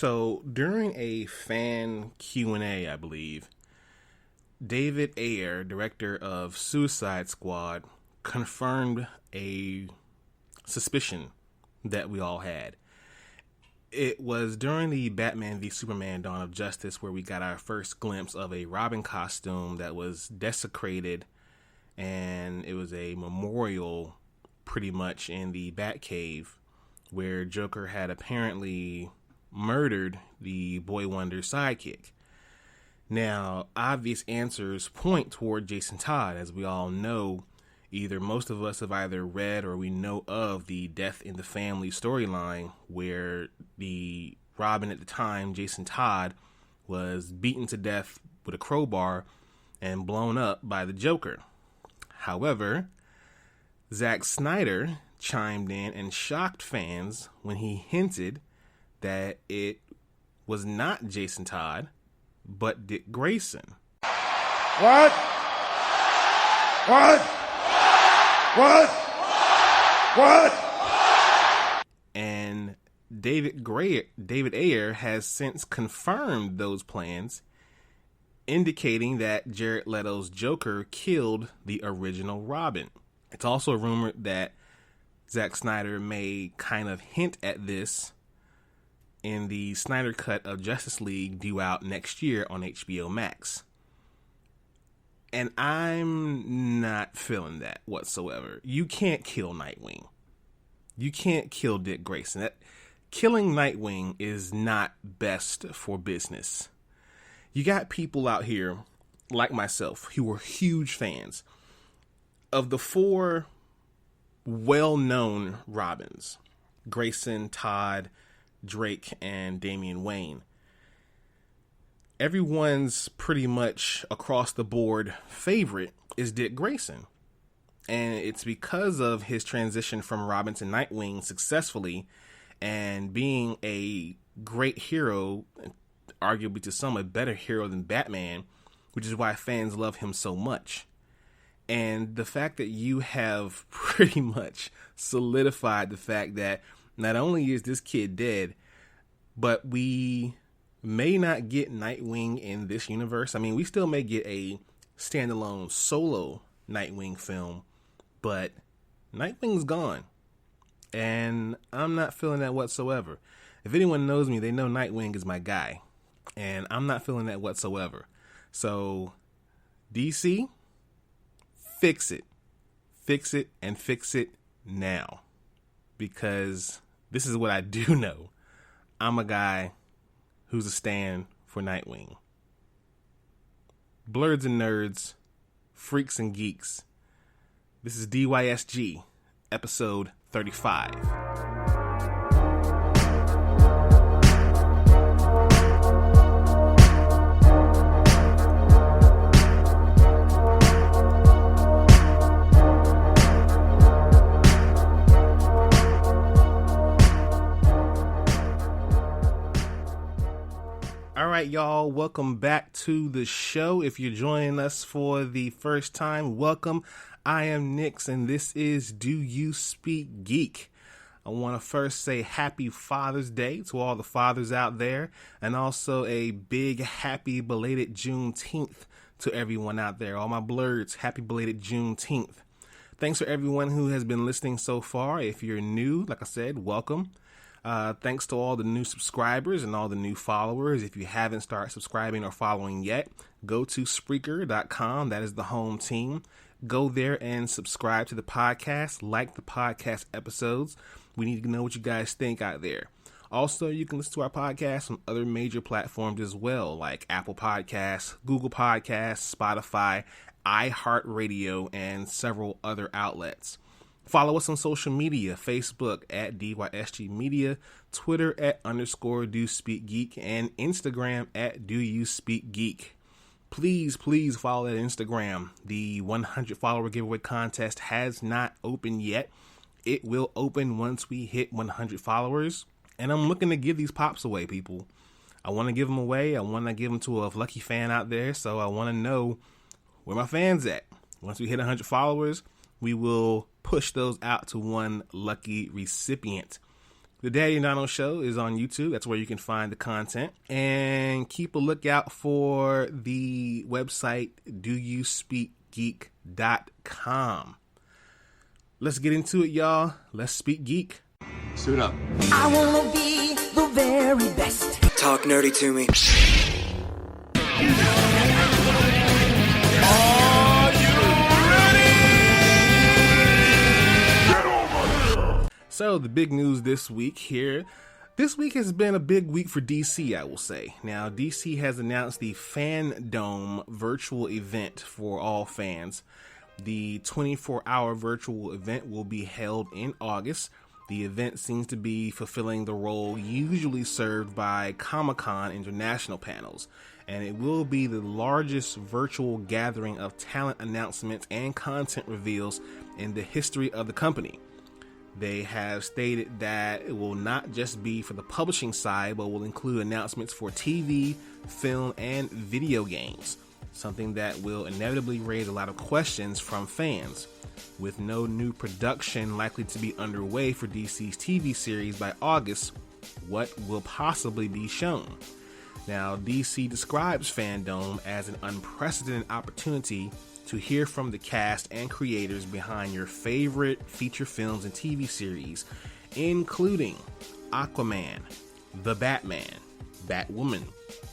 So during a fan Q&A, I believe, David Ayer, director of Suicide Squad, confirmed a suspicion that we all had. It was during the Batman v Superman Dawn of Justice where we got our first glimpse of a Robin costume that was desecrated, and it was a memorial pretty much in the Batcave where Joker had apparently murdered the Boy Wonder sidekick. Now, obvious answers point toward Jason Todd. As we all know, either most of us have either read or we know of the Death in the Family storyline where the Robin at the time, Jason Todd, was beaten to death with a crowbar and blown up by the Joker. However, Zack Snyder chimed in and shocked fans when he hinted that it was not Jason Todd, but Dick Grayson. What? What? What? What? And David Ayer has since confirmed those plans, indicating that Jared Leto's Joker killed the original Robin. It's also rumored that Zack Snyder may kind of hint at this in the Snyder Cut of Justice League due out next year on HBO Max. And I'm not feeling that whatsoever. You can't kill Nightwing. You can't kill Dick Grayson. Killing Nightwing is not best for business. You got people out here, like myself, who are huge fans of the four well-known Robins: Grayson, Todd, Drake, and Damian Wayne. Everyone's pretty much across the board favorite is Dick Grayson. And it's because of his transition from Robin to Nightwing successfully and being a great hero, arguably to some a better hero than Batman, which is why fans love him so much. And the fact that you have pretty much solidified the fact that not only is this kid dead, but we may not get Nightwing in this universe. I mean, we still may get a standalone solo Nightwing film, but Nightwing's gone. And I'm not feeling that whatsoever. If anyone knows me, they know Nightwing is my guy. And I'm not feeling that whatsoever. So, DC, fix it. Fix it and fix it now. Because this is what I do know. I'm a guy who's a stand for Nightwing. Blurs and nerds, freaks and geeks. This is DYSG, episode 35. All right, y'all, welcome back to the show. If you're joining us for the first time, welcome. I am Nix, and this is Do You Speak Geek? I want to first say happy Father's Day to all the fathers out there, and also a big happy belated Juneteenth to everyone out there. All my blurs, happy belated Juneteenth. Thanks for everyone who has been listening so far. If you're new, like I said, welcome. Thanks to all the new subscribers and all the new followers. If you haven't started subscribing or following yet, go to Spreaker.com. That is the home team. Go there and subscribe to the podcast, like the podcast episodes. We need to know what you guys think out there. Also, you can listen to our podcast on other major platforms as well, like Apple Podcasts, Google Podcasts, Spotify, iHeartRadio, and several other outlets. Follow us on social media, Facebook at DYSG Media, Twitter at _DoSpeakGeek, and Instagram at DoYouSpeakGeek. Please follow that Instagram. The 100 follower giveaway contest has not opened yet. It will open once we hit 100 followers. And I'm looking to give these pops away, people. I want to give them away. I want to give them to a lucky fan out there. So I want to know where my fans at. Once we hit 100 followers, we will push those out to one lucky recipient. The Daddy and Donald Show is on YouTube. That's where you can find the content. And keep a lookout for the website doyouspeakgeek.com. Let's get into it, y'all. Let's speak geek. Suit up. I wanna be the very best. Talk nerdy to me. So the big news this week here. This week has been a big week for DC, I will say. Now, DC has announced the Fandome virtual event for all fans. The 24-hour virtual event will be held in August. The event seems to be fulfilling the role usually served by Comic-Con international panels, and it will be the largest virtual gathering of talent announcements and content reveals in the history of the company. They have stated that it will not just be for the publishing side, but will include announcements for TV, film, and video games, something that will inevitably raise a lot of questions from fans. With no new production likely to be underway for DC's TV series by August, what will possibly be shown? Now, DC describes Fandome as an unprecedented opportunity to hear from the cast and creators behind your favorite feature films and TV series, including Aquaman, The Batman, Batwoman,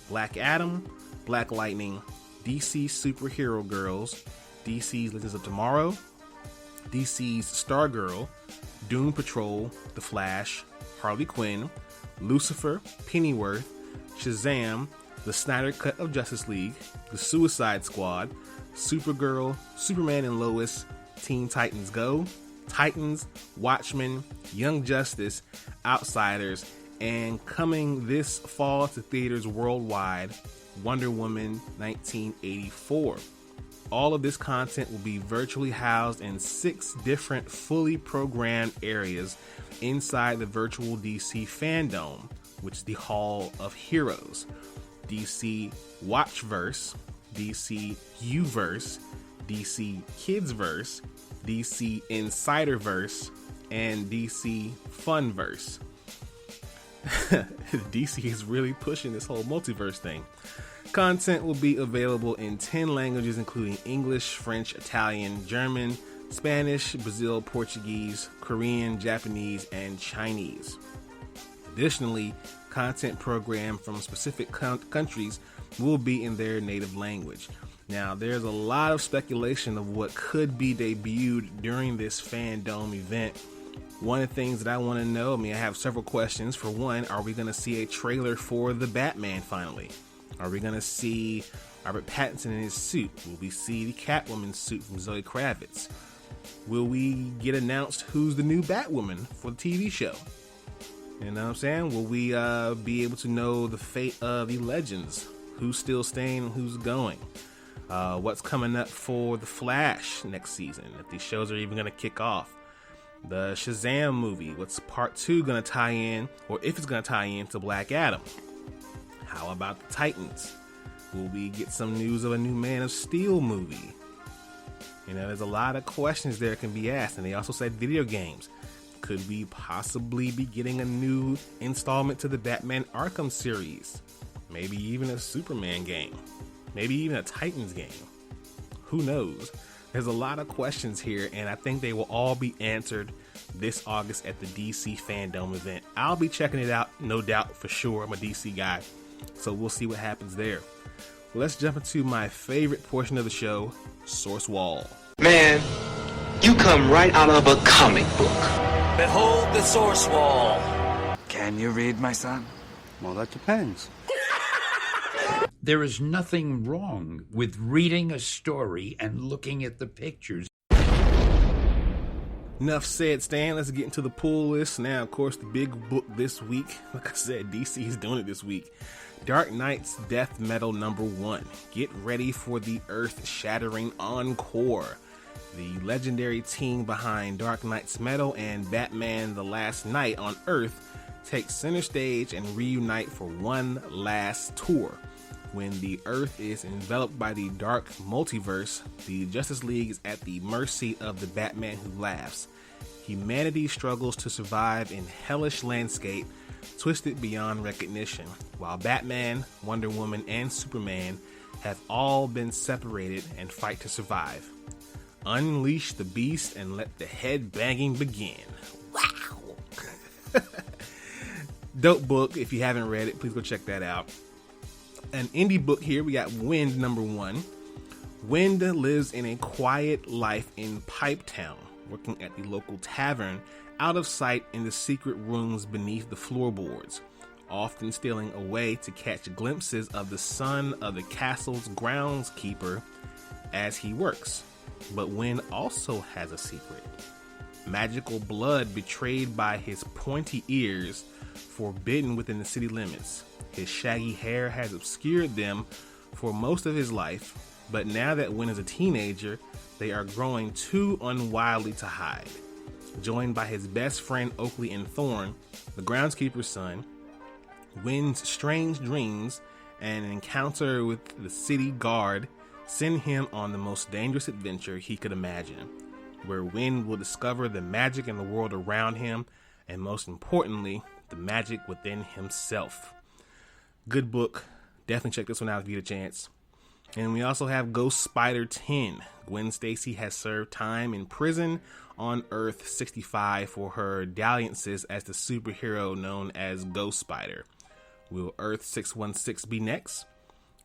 Black Adam, Black Lightning, DC's Superhero Girls, DC's Legends of Tomorrow, DC's Stargirl, Doom Patrol, The Flash, Harley Quinn, Lucifer, Pennyworth, Shazam, The Snyder Cut of Justice League, The Suicide Squad, Supergirl, Superman and Lois, Teen Titans Go, Titans, Watchmen, Young Justice, Outsiders, and coming this fall to theaters worldwide, Wonder Woman 1984. All of this content will be virtually housed in 6 different fully programmed areas inside the virtual DC Fandome, which is the Hall of Heroes. DC Watchverse, DC Uverse, DC Kidsverse, DC Insiderverse, and DC Funverse. DC is really pushing this whole multiverse thing. Content will be available in 10 languages, including English, French, Italian, German, Spanish, Brazil, Portuguese, Korean, Japanese, and Chinese. Additionally, content programmed from specific countries will be in their native language. Now, there's a lot of speculation of what could be debuted during this Fandome event. One of the things that I want to know, I have several questions. For one, are we going to see a trailer for The Batman finally? Are we going to see Robert Pattinson in his suit? Will we see the Catwoman suit from Zoe Kravitz? Will we get announced who's the new Batwoman for the TV show? You know what I'm saying? Will we be able to know the fate of the Legends? Who's still staying and who's going? What's coming up for The Flash next season? If these shows are even going to kick off. The Shazam movie. What's part 2 going to tie in? Or if it's going to tie in to Black Adam? How about the Titans? Will we get some news of a new Man of Steel movie? You know, there's a lot of questions there can be asked. And they also said video games. Could we possibly be getting a new installment to the Batman Arkham series? Maybe even a Superman game. Maybe even a Titans game. Who knows? There's a lot of questions here, and I think they will all be answered this August at the DC Fandome event. I'll be checking it out, no doubt, for sure. I'm a DC guy, so we'll see what happens there. Let's jump into my favorite portion of the show, Source Wall. Man, you come right out of a comic book. Behold the Source Wall. Can you read, my son? Well, that depends. There is nothing wrong with reading a story and looking at the pictures. Enough said, Stan. Let's get into the pull list. Now, of course, the big book this week. Like I said, DC is doing it this week. Dark Knight's Death Metal #1. Get ready for the earth-shattering encore. The legendary team behind Dark Knight's Metal and Batman The Last Night on Earth take center stage and reunite for one last tour. When the Earth is enveloped by the dark multiverse, the Justice League is at the mercy of the Batman Who Laughs. humanity struggles to survive in hellish landscape twisted beyond recognition, while Batman, Wonder Woman, and Superman have all been separated and fight to survive. Unleash the beast and let the head banging begin. Wow! Dope book. If you haven't read it, please go check that out. An indie book here, we got Wind #1. Wind lives in a quiet life in Pipetown, working at the local tavern, out of sight in the secret rooms beneath the floorboards, often stealing away to catch glimpses of the son of the castle's groundskeeper as he works. But Wind also has a secret. Magical blood betrayed by his pointy ears, forbidden within the city limits. His shaggy hair has obscured them for most of his life, but now that Wind is a teenager, they are growing too unwildly to hide. Joined by his best friend Oakley and Thorn, the groundskeeper's son, Wind's strange dreams and an encounter with the city guard send him on the most dangerous adventure he could imagine, where Wind will discover the magic in the world around him, and most importantly, the magic within himself. Good book. Definitely check this one out if you get a chance. And we also have Ghost Spider 10. Gwen Stacy has served time in prison on Earth 65 for her dalliances as the superhero known as Ghost Spider. Will Earth 616 be next?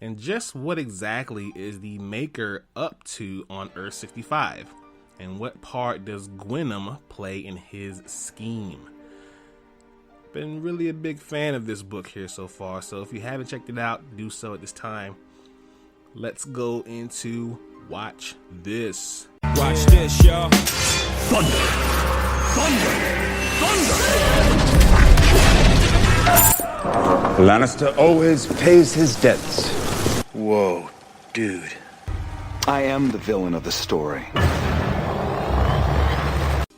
And just what exactly is the Maker up to on Earth 65? And what part does Gwenom play in his scheme? Been really a big fan of this book here so far, so if you haven't checked it out, do so at this time. Let's go into Watch This. Watch this, y'all. Thunder! Thunder! Thunder! Lannister always pays his debts. Whoa, dude. I am the villain of the story.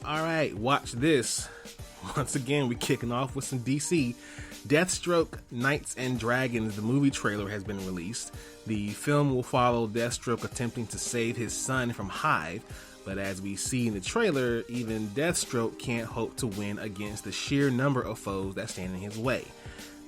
Alright, watch this. Once again, we're kicking off with some DC. Deathstroke Knights and Dragons, the movie trailer has been released. The film will follow Deathstroke attempting to save his son from Hive, but as we see in the trailer, even Deathstroke can't hope to win against the sheer number of foes that stand in his way.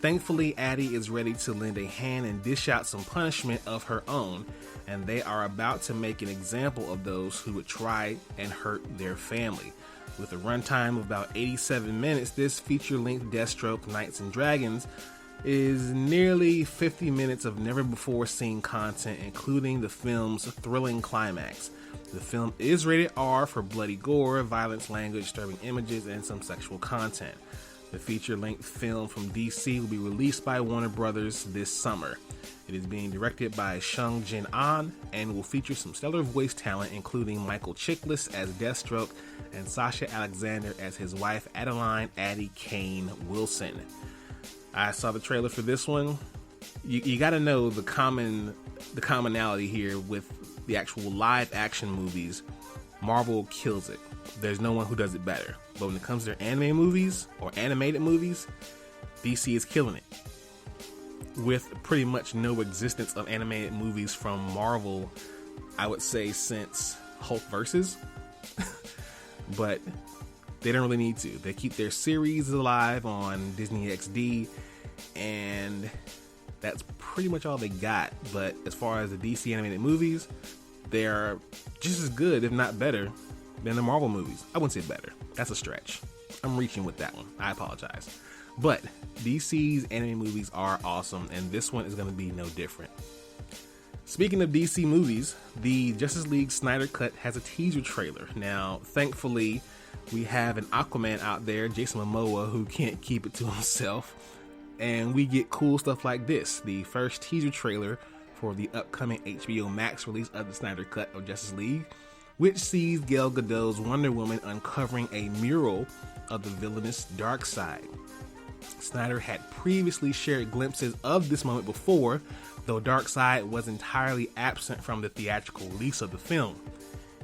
Thankfully, Addie is ready to lend a hand and dish out some punishment of her own, and they are about to make an example of those who would try and hurt their family. With a runtime of about 87 minutes, this feature-length Deathstroke Knights and Dragons is nearly 50 minutes of never-before-seen content, including the film's thrilling climax. The film is rated R for bloody gore, violence, language, disturbing images, and some sexual content. The feature-length film from DC will be released by Warner Brothers this summer. It is being directed by Sung Jin An and will feature some stellar voice talent, including Michael Chiklis as Deathstroke and Sasha Alexander as his wife Adeline Addie Kane Wilson. I saw the trailer for this one. You got to know the commonality here with the actual live action movies. Marvel kills it. There's no one who does it better. But when it comes to their anime movies or animated movies, DC is killing it. With pretty much no existence of animated movies from Marvel, I would say since Hulk Versus. But they don't really need to. They keep their series alive on Disney XD, and that's pretty much all they got. But as far as the DC animated movies, they are just as good, if not better, than the Marvel movies. I wouldn't say better. That's a stretch. I'm reaching with that one. I apologize. But DC's anime movies are awesome, and this one is going to be no different. Speaking of DC movies, the Justice League Snyder Cut has a teaser trailer. Now, thankfully, we have an Aquaman out there, Jason Momoa, who can't keep it to himself. And we get cool stuff like this. The first teaser trailer for the upcoming HBO Max release of the Snyder Cut of Justice League, which sees Gal Gadot's Wonder Woman uncovering a mural of the villainous Darkseid. Snyder had previously shared glimpses of this moment before, though Darkseid was entirely absent from the theatrical release of the film.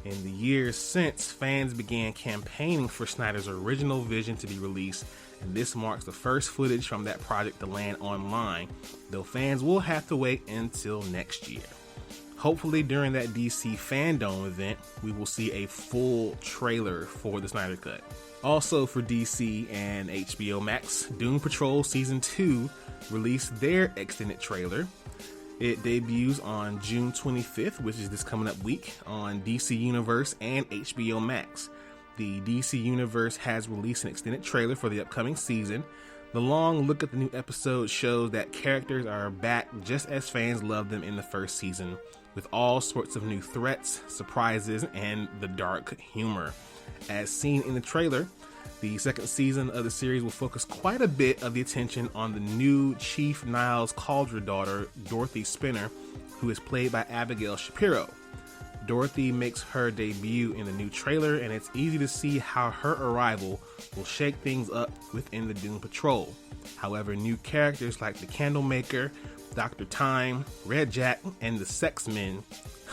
In the years since, fans began campaigning for Snyder's original vision to be released, and this marks the first footage from that project to land online, though fans will have to wait until next year. Hopefully during that DC Fandome event, we will see a full trailer for the Snyder Cut. Also for DC and HBO Max, Doom Patrol Season 2 released their extended trailer. It debuts on June 25th, which is this coming up week, on DC Universe and HBO Max. The DC Universe has released an extended trailer for the upcoming season. The long look at the new episode shows that characters are back just as fans loved them in the first season, with all sorts of new threats, surprises, and the dark humor. As seen in the trailer, the second season of the series will focus quite a bit of the attention on the new Chief Niles Cauldron daughter, Dorothy Spinner, who is played by Abigail Shapiro. Dorothy makes her debut in the new trailer, and it's easy to see how her arrival will shake things up within the Doom Patrol. However, new characters like the Candlemaker, Dr. Time, Red Jack, and the Sex Men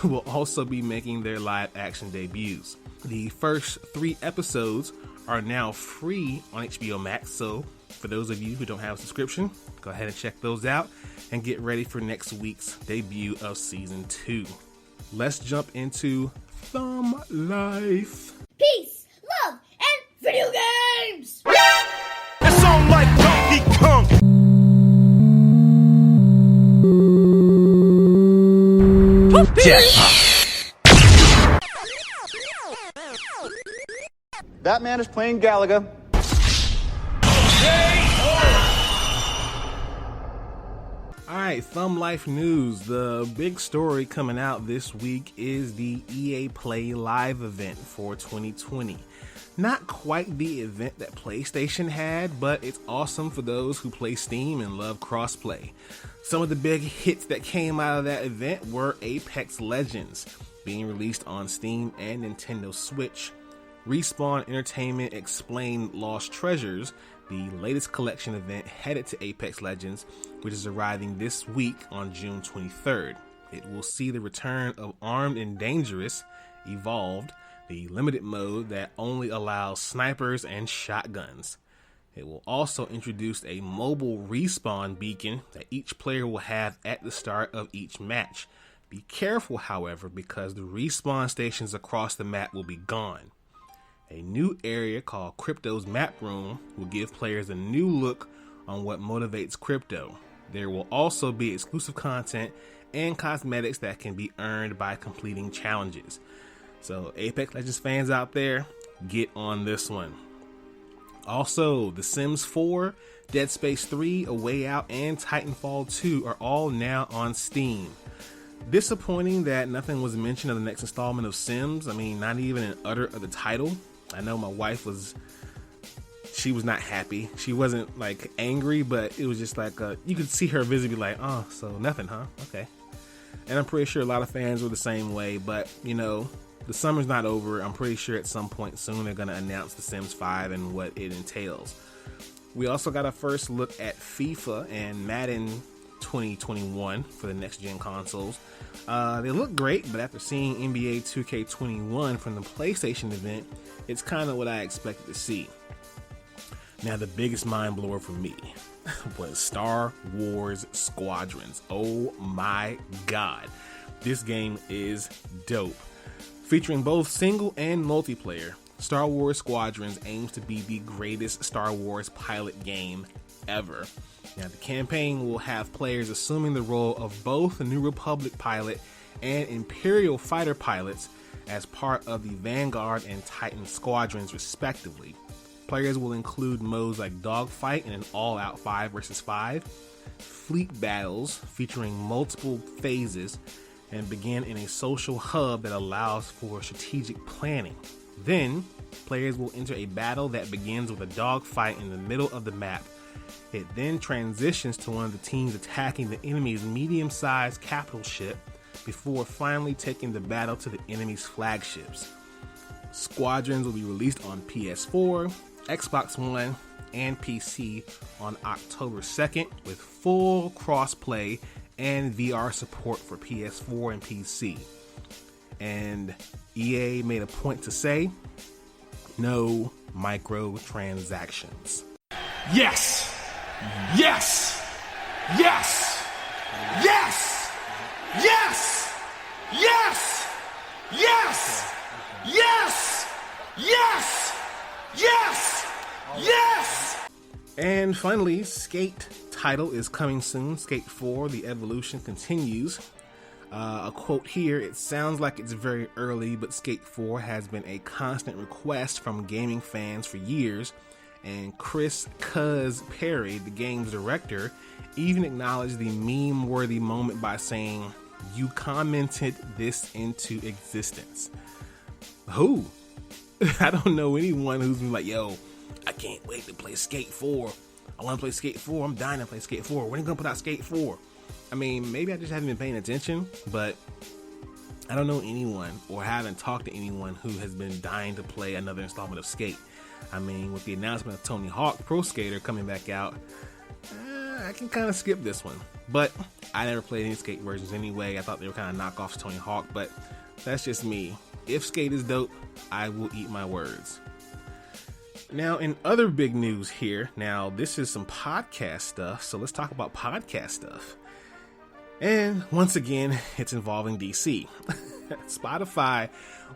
will also be making their live action debuts. The first 3 episodes are now free on HBO Max, so for those of you who don't have a subscription, go ahead and check those out and get ready for next week's debut of Season 2. Let's jump into Thumb Life. Peace, love, and video games! It's on like Donkey Kong. That man is playing Galaga. Alright, Thumb Life news. The big story coming out this week is the EA Play Live event for 2020. Not quite the event that PlayStation had, but it's awesome for those who play Steam and love crossplay. Some of the big hits that came out of that event were Apex Legends, being released on Steam and Nintendo Switch. Respawn Entertainment explained Lost Treasures, the latest collection event headed to Apex Legends, which is arriving this week on June 23rd. It will see the return of Armed and Dangerous Evolved, the limited mode that only allows snipers and shotguns. It will also introduce a mobile respawn beacon that each player will have at the start of each match. Be careful, however, because the respawn stations across the map will be gone. A new area called Crypto's Map Room will give players a new look on what motivates Crypto. There will also be exclusive content and cosmetics that can be earned by completing challenges. So Apex Legends fans out there, get on this one. Also, The Sims 4, Dead Space 3, A Way Out, and Titanfall 2 are all now on Steam. Disappointing that nothing was mentioned of the next installment of Sims. I mean, not even an utter of the title. I know my wife was not happy. She wasn't like angry, but it was just like you could see her visibly like, oh, so nothing, huh? Okay. And I'm pretty sure a lot of fans were the same way, but you know, the summer's not over. I'm pretty sure at some point soon they're going to announce The Sims 5 and what it entails. We also got a first look at FIFA and Madden 2021 for the next gen consoles. They look great, but after seeing NBA 2K21 from the PlayStation event, it's kind of what I expected to see. Now, the biggest mind blower for me was Star Wars Squadrons. Oh my god, this game is dope. Featuring both single and multiplayer, Star Wars Squadrons aims to be the greatest Star Wars pilot game ever. Now, the campaign will have players assuming the role of both the New Republic pilot and Imperial fighter pilots as part of the Vanguard and Titan squadrons, respectively. Players will include modes like Dogfight in an all-out 5 vs 5, fleet battles featuring multiple phases, and begin in a social hub that allows for strategic planning. Then, players will enter a battle that begins with a dogfight in the middle of the map. It then transitions to one of the teams attacking the enemy's medium-sized capital ship before finally taking the battle to the enemy's flagships. Squadrons will be released on PS4, Xbox One, and PC on October 2nd with full cross-play and VR support for PS4 and PC. And EA made a point to say, no microtransactions. Yes! Yes! Yes! Yes! Yes! Yes! Yes! Yes! Yes! Yes! Yes! And finally, Skate title is coming soon. Skate 4, The Evolution continues. A quote here, it sounds like it's very early, but Skate 4 has been a constant request from gaming fans for years, and Chris "Cuz" Perry, the game's director, even acknowledged the meme-worthy moment by saying, "You commented this into existence." Who? I don't know anyone who's been like, yo, I can't wait to play Skate 4. I want to play Skate 4. I'm dying to play Skate 4. When are you going to put out Skate 4? I mean, maybe I just haven't been paying attention, but I don't know anyone or haven't talked to anyone who has been dying to play another installment of Skate. I mean, with the announcement of Tony Hawk Pro Skater coming back out, I can kind of skip this one. But I never played any Skate versions anyway. I thought they were kind of knockoffs to Tony Hawk, but that's just me. If Skate is dope, I will eat my words. Now, in other big news here, now this is some podcast stuff, so let's talk about podcast stuff. And once again, it's involving DC. Spotify,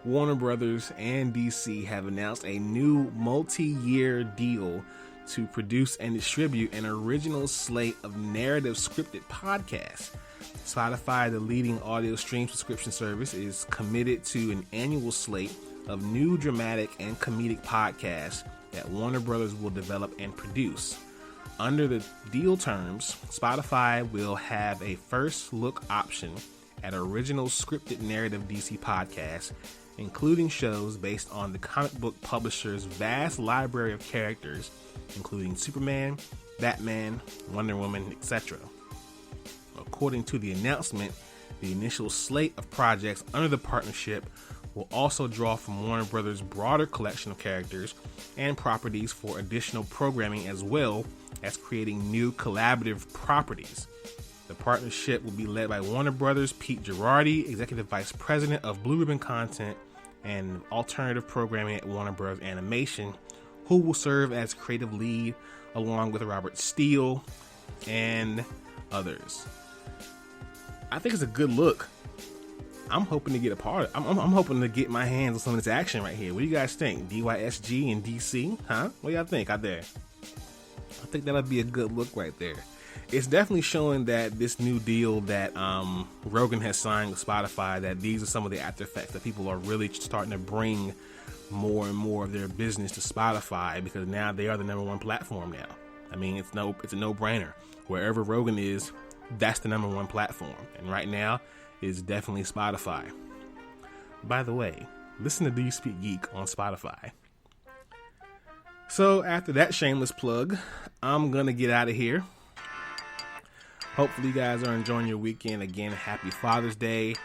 Warner Brothers, and DC have announced a new multi-year deal to produce and distribute an original slate of narrative scripted podcasts. Spotify, the leading audio stream subscription service, is committed to an annual slate of new dramatic and comedic podcasts that Warner Brothers will develop and produce. Under the deal terms, Spotify will have a first look option at original scripted narrative DC podcasts, including shows based on the comic book publisher's vast library of characters, including Superman, Batman, Wonder Woman, etc. According to the announcement, the initial slate of projects under the partnership will also draw from Warner Brothers' broader collection of characters and properties for additional programming, as well as creating new collaborative properties. The partnership will be led by Warner Brothers' Pete Girardi, Executive Vice President of Blue Ribbon Content and Alternative Programming at Warner Bros. Animation, who will serve as creative lead along with Robert Steele and others. I think it's a good look. I'm hoping to get a part of it. I'm hoping to get my hands on some of this action right here. What do you guys think? DYSG and DC? Huh? What do y'all think out there? I think that'll be a good look right there. It's definitely showing that this new deal that Rogan has signed with Spotify, that these are some of the after effects, that people are really starting to bring more and more of their business to Spotify, because now they are the number one platform now. I mean, it's a no-brainer. Wherever Rogan is, that's the number one platform. And right now, is definitely Spotify. By the way, listen to Do You Speak Geek on Spotify. So after that shameless plug, I'm gonna get out of here. Hopefully you guys are enjoying your weekend. Again, happy Father's Day.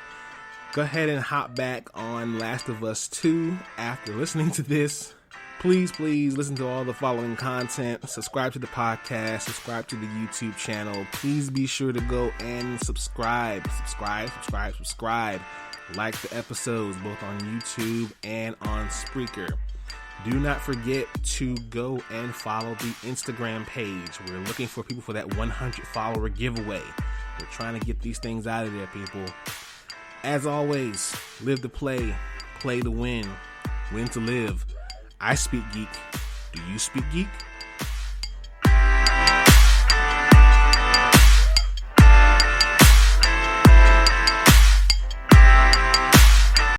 Go ahead and hop back on Last of Us 2 after listening to this. Please listen to all the following content. Subscribe to the podcast. Subscribe to the YouTube channel. Please be sure to go and subscribe. Like the episodes both on YouTube and on Spreaker. Do not forget to go and follow the Instagram page. We're looking for people for that 100 follower giveaway. We're trying to get these things out of there, people. As always, live to play to win to live. I speak geek. Do you speak geek?